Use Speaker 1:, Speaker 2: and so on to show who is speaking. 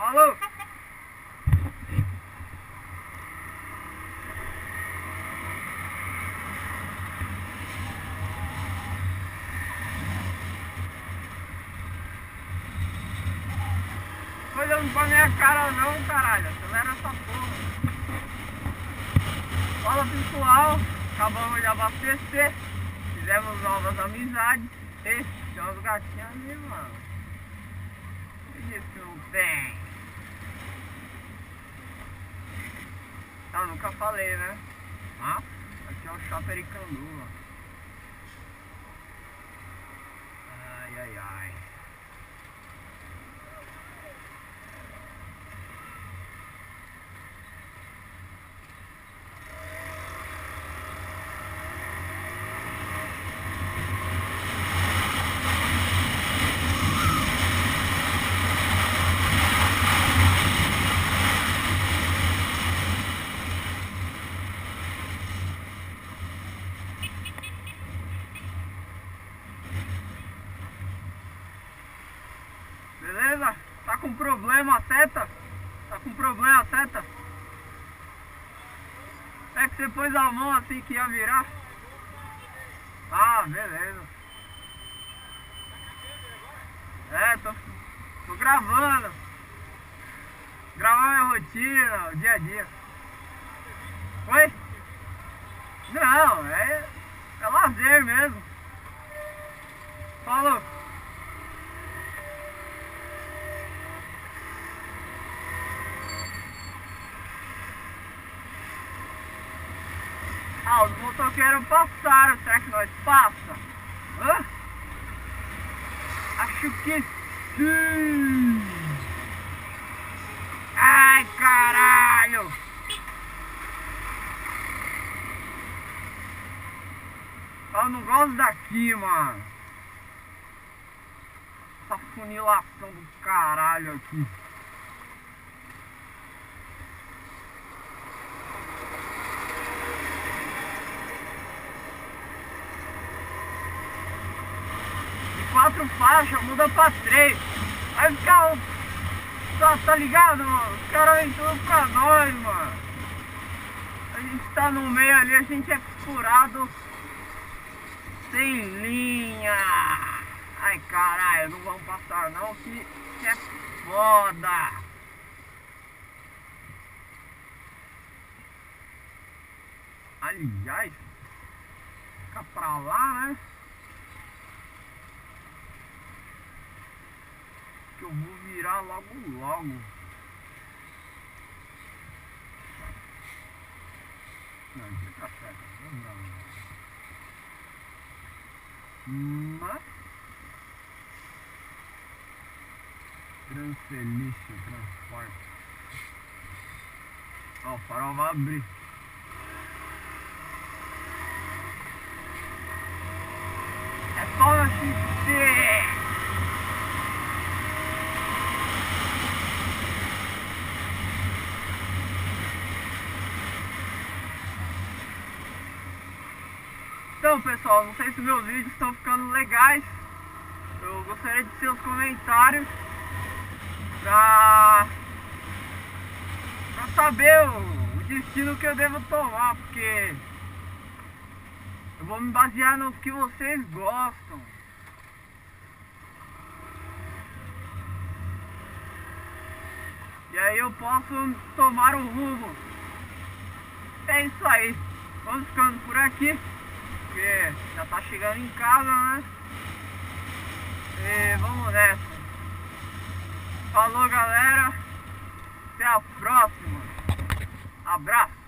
Speaker 1: Falou! Olhando pra minha cara não, caralho. Acelera essa porra. Fala pessoal, acabamos de abastecer. Fizemos novas amizades. E tem umas gatinhas ali, mano. Isso não tem. Eu nunca falei, né? Ah, aqui é o Shopping Aricanduva. Ai, ai, ai. Beleza? Tá com problema a seta? Tá com problema a seta? É que você pôs a mão assim que ia virar? Ah, beleza. É, tô gravando. Gravar minha rotina, o dia a dia. Oi? Não, é lazer mesmo. Falou. Ah, os motoqueiros passaram, será que nós passa? Hã? Acho que sim! Ai, caralho! Eu não gosto daqui, mano. Essa funilação do caralho aqui. Quatro faixas, muda pra 3. Vai ficar. Tá ligado, mano? Os caras vêm tudo pra nós, mano. A gente tá no meio ali, a gente é furado sem linha. Ai caralho, não vamos passar não, que é foda. Aliás, fica pra lá, né? Que eu vou virar logo logo. Não, isso tá certo. Mas Transelixo, transporte. Ó, o farol vai abrir. É só assistir. Então pessoal, não sei se meus vídeos estão ficando legais. Eu gostaria de ter os comentários pra saber o destino que eu devo tomar, porque eu vou me basear no que vocês gostam. E aí eu posso tomar um rumo. É isso aí. Vamos ficando por aqui, porque já tá chegando em casa, né? E vamos nessa. Falou galera, até a próxima. Abraço.